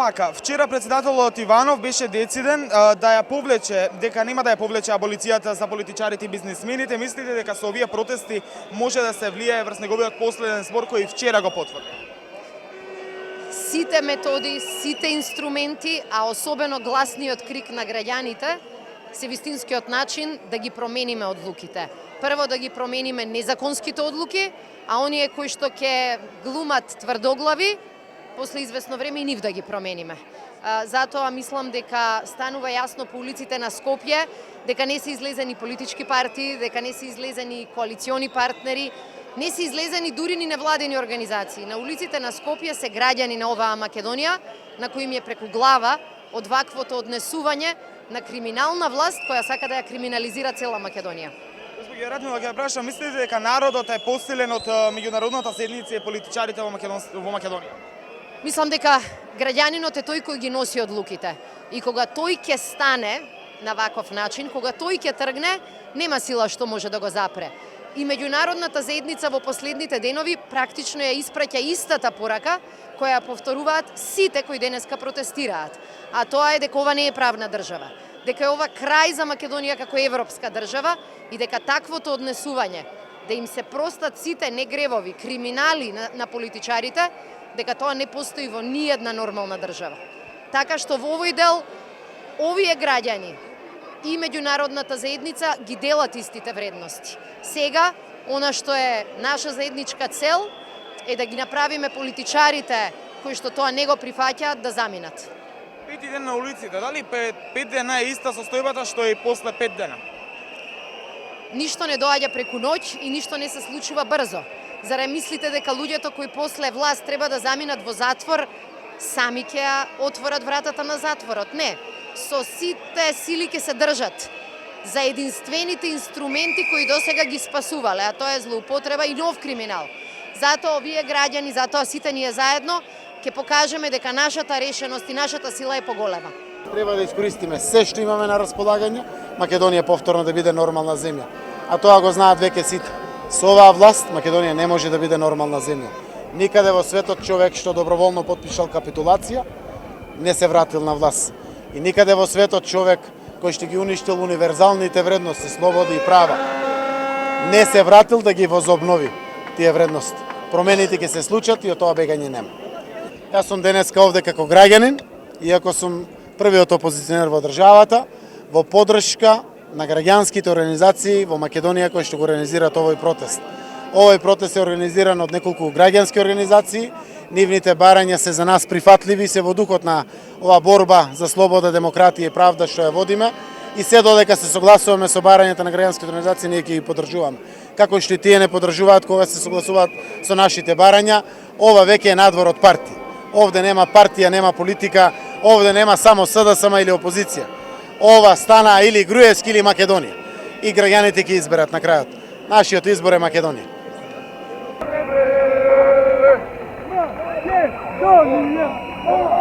вака, вчера председателот Иванов беше дециден да ја повлече, дека нема да ја повлече аболицијата за политичарите и бизнисмените. Мислите дека со овие протести може да се влијае врз неговиот последен збор кој вчера го потврди? Сите методи, сите инструменти, а особено гласниот крик на граѓаните, се вистинскиот начин да ги промениме одлуките. Прво да ги промениме незаконските одлуки, а оние кои што ќе глумат тврдоглави, после известно време и нив да ги промениме. Затоа мислам дека станува јасно по улиците на Скопје дека не се излезени политички партии, дека не се излезени коалициони партнери, не се излезени дури ни невладени организации. На улиците на Скопје се граѓани на оваа Македонија, на кои им е преку глава од ваквото однесување на криминална власт која сака да ја криминализира цела Македонија. Госпоѓа Радмила, ќе прашам, мислите дека народот е посилен од меѓународната заедница и политичарите во Македонија? Мислам дека граѓанинот е тој кој ги носи одлуките. И кога тој ќе стане на ваков начин, кога тој ќе тргне, нема сила што може да го запре. И меѓународната заедница во последните денови практично ја испраќа истата порака која повторуваат сите кои денеска протестираат. А тоа е дека ова не е правна држава. Дека е ова крај за Македонија како европска држава и дека таквото однесување, да им се простат сите негревови, криминали на политичарите, дека тоа не постои во ниедна нормална држава. Така што во овој дел, овие граѓани и меѓународната заедница ги делат истите вредности. Сега, она што е наша заедничка цел е да ги направиме политичарите кои што тоа не го прифаќаат да заминат. 5 дена на улиците, дали 5 дена е иста состојбата што и после 5 дена? Ништо не доаѓа преку ноќ и ништо не се случува брзо. Заре мислите дека луѓето кои после власт треба да заминат во затвор, сами ќе ја отворат вратата на затворот? Не. Со сите сили ќе се држат за единствените инструменти кои досега ги спасувале, а тоа е злоупотреба и нов криминал. Затоа овие граѓани, затоа сите ние заедно ќе покажеме дека нашата решеност и нашата сила е поголема. Треба да искористиме се што имаме на располагање, Македонија повторно да биде нормална земја. А тоа го знаат веќе сите. Со оваа власт Македонија не може да биде нормална земја. Никаде во светот човек што доброволно потпишал капитулација не се вратил на власт. И никаде во светот човек кој што ги уништил универзалните вредности, слободи и права, не се вратил да ги возобнови тие вредности. Промените ќе се случат и од тоа бегање нема. Јас сум денеска овде како граѓанин, иако сум првиот опозиционер во државата, во поддршка на граѓанските организации во Македонија кои што го организираат овој протест. Овој протест е организиран од неколку граѓански организации. Нивните барања се за нас прифатливи, се во духот на ова борба за слобода, демократија и правда што ја водиме. И се додека се согласуваме со барањата на граѓанските организации, ние ќе ги поддржуваме. Како што и тие не поддржуваат кога се согласуваат со нашите барања, ова веќе е надвор од партија. Овде нема партија, нема политика, овде нема само СДСМ или опозиција. Ова стана или Груевски или Македонија. И граѓаните ќе изберат на крајот. Нашиот избор е Македонија. Македонија!